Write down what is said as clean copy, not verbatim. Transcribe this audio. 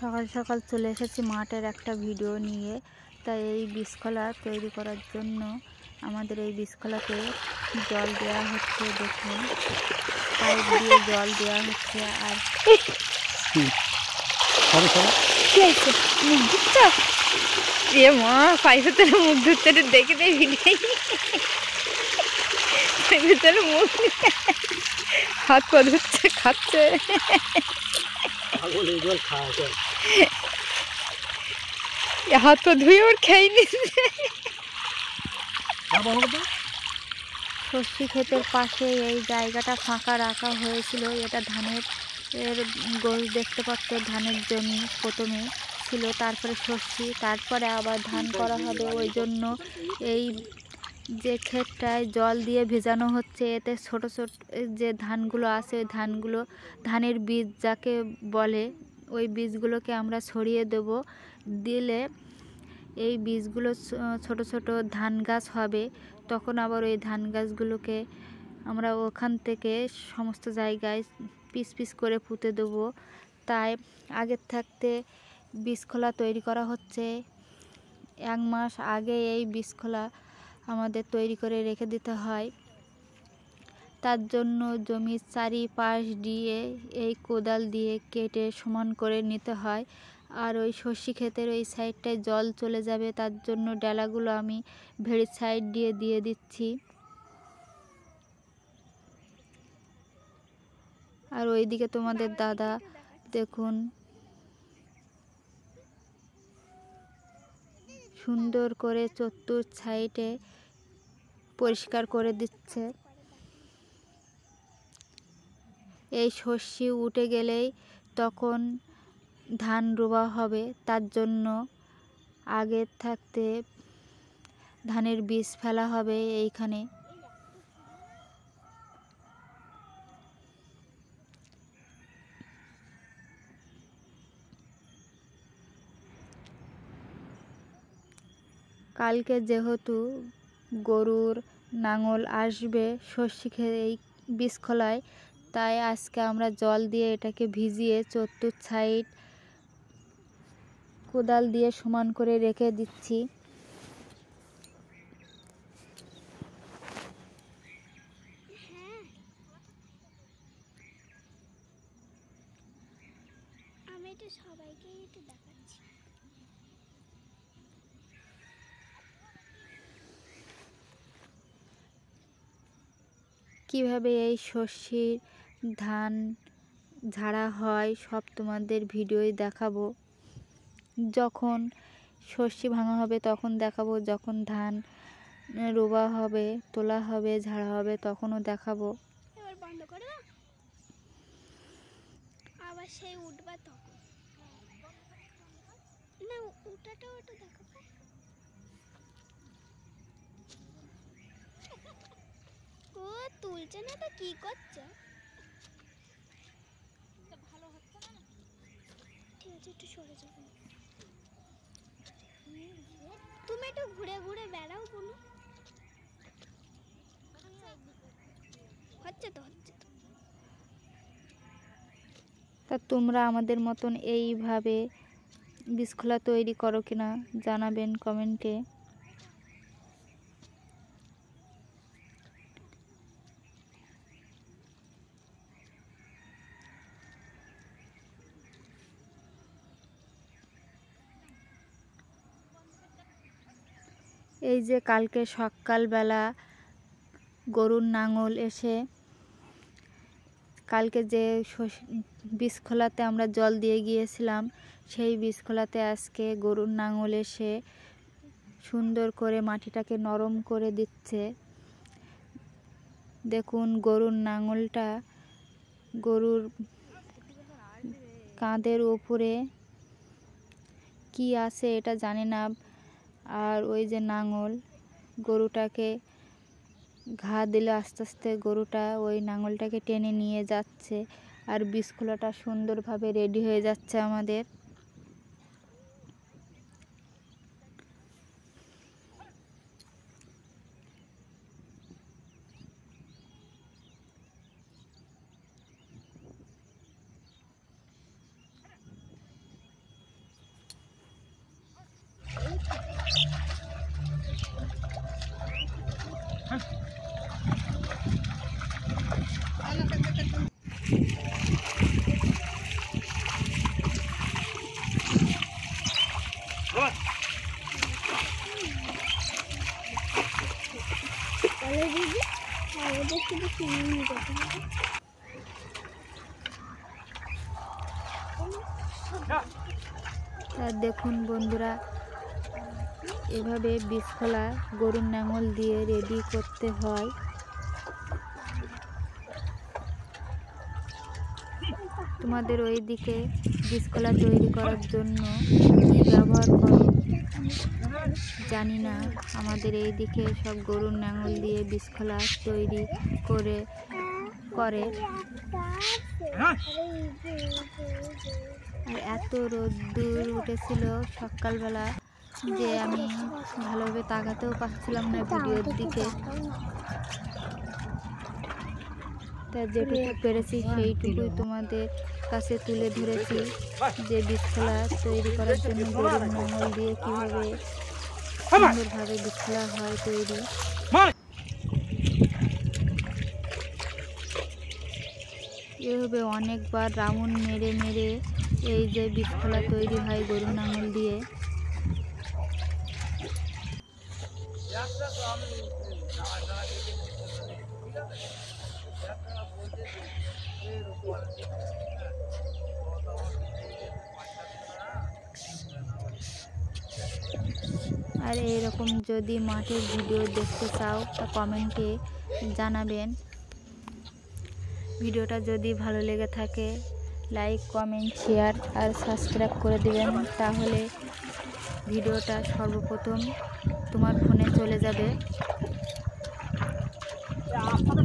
সকাল সকাল চলে এসেছি মাঠের একটা ভিডিও নিয়ে। তাই এই বীজকলা তৈরি করার জন্য আমাদের এই বীজকলাতে জল দেওয়া হচ্ছে। দেখুন, পাইপ দিয়ে জল দেওয়া হচ্ছে। আর মুখ ধুচ্ছ? এ মা, পাইপের তলে মুখ ধুচ্ছে, দেখে দেয় ভিডিও। পাইপের তলে মুখ হাত পা ধুচ্ছে, খাচ্ছে। হাত পা ধুয়ে ওর খেয়ে নিচ্ছে। সর্ষে ক্ষেতের পাশে এই জায়গাটা ফাঁকা রাখা হয়েছিল। এটা ধানের গোল দেখতে পাচ্ছ, ধানের জমি প্রথমে ছিল, তারপরে সর্ষে, তারপরে আবার ধান করা হবে। ওই জন্য এই যে ক্ষেতটায় জল দিয়ে ভেজানো হচ্ছে। এতে ছোট ছোট যে ধানগুলো আছে, ওই ধানগুলো, ধানের বীজ যাকে বলে, ওই বীজগুলোকে আমরা ছড়িয়ে দেব। দিলে এই বীজগুলো ছোট ছোট ধান গাছ হবে। তখন আবার ওই ধান গাছগুলোকে আমরা ওখান থেকে সমস্ত জায়গায় পিস পিস করে পুঁতে দেবো। তাই আগের থাকতে বীজখোলা তৈরি করা হচ্ছে। 1 মাস আগে এই বীজখোলা আমাদের তৈরি করে রেখে দিতে হয়। তার জন্য জমির চারিপাশ দিয়ে এই কোদাল দিয়ে কেটে সমান করে নিতে হয়। আর ওই সর্ষে ক্ষেতের ওই সাইডটায় জল চলে যাবে, তার জন্য ডালাগুলো আমি ভেড়ির সাইড দিয়ে দিচ্ছি। আর ওইদিকে তোমাদের দাদা দেখুন সুন্দর করে চতুর সাইডে পরিষ্কার করে দিচ্ছে। এই সর্ষে উঠে গেলেই তখন ধান রোয়া হবে। তার জন্য আগে থাকতে ধানের বীজ ফেলা হবে এইখানে। কালকে যেহেতু গরুর নাঙল আসবে সর্ষে এই বীজখোলায়, তাই আজকে আমরা জল দিয়ে এটাকে ভিজিয়ে চতুর সাইড কোদাল দিয়ে সমান করে রেখে দিচ্ছি। আমি এটা সবাইকে একটু দেখাচ্ছি। কিভাবে এই সর্ষের ধান ঝাড়া হয় সব তোমাদের ভিডিওই দেখাবো। যখন সর্ষে ভাঙা হবে তখন দেখাবো, যখন ধান রোয়া হবে, তোলা হবে, ঝাড়া হবে তখনও দেখাবো। এবার বন্ধ করে দাও, আবার সেই উঠবা তখন। না, ওটা দেখাবো। ও তুলছে না তো কি করছে? ভালো হচ্ছে না, ঠিক আছে একটু সরে যাবো। তুমি একটু ঘুরে ঘুরে বেড়াও বলো। হচ্ছে তো। তা তোমরা আমাদের মতন এইভাবে বীজখোলা তৈরি করো কিনা জানাবেন কমেন্টে। এই যে কালকে সকালবেলা গরুর নাঙল এসে, কালকে যে বীজখোলাতে আমরা জল দিয়ে গিয়েছিলাম, সেই বীজখোলাতে আজকে গরুর নাঙল এসে সুন্দর করে মাটিটাকে নরম করে দিচ্ছে। দেখুন গরুর নাঙলটা গরুর কাঁধের উপরে কি আছে এটা জানি না। আর ওই যে নাঙল, গরুটাকে ঘা দিলে আস্তে আস্তে গরুটা ওই নাঙলটাকে টেনে নিয়ে যাচ্ছে। আর বীজখোলাটা সুন্দরভাবে রেডি হয়ে যাচ্ছে আমাদের। আর দেখুন বন্ধুরা, এভাবে বীজখোলা গরুর নাঙল দিয়ে রেডি করতে হয়। তোমাদের ওই দিকে বীজখোলা তৈরি করার জন্য কি ব্যবহার করো জানি না, আমাদের এই দিকে সব গরুর নাঙল দিয়ে বীজখোলা তৈরি করে। আর এত রোদ্দুর উঠেছিল সকালবেলা যে আমি ভালোভাবে তাকাতেও পারছিলাম না ভিডিওর দিকে। তা যেটুকু পেরেছি সেইটুকুই তোমাদের কাছে তুলে ধরেছি, যে বীজখোলা তৈরি করার জন্য গরুর নাঙল দিয়ে কীভাবে সুন্দরভাবে বীজখোলা হয় তৈরি। এভাবে অনেকবার রাউন্ড মেরে মেরে এই যে বীজখোলা তৈরি হয় গরুর নাঙল দিয়ে। আর এরকম যদি মাঠের ভিডিও দেখতে চাও তা কমেন্টে জানাবেন। ভিডিওটা যদি ভালো লেগে থাকে লাইক, কমেন্ট, শেয়ার আর সাবস্ক্রাইব করে দিবেন, তাহলে ভিডিওটা সর্বপ্রথম তোমার ফোনে চলে যাবে। আপনাদের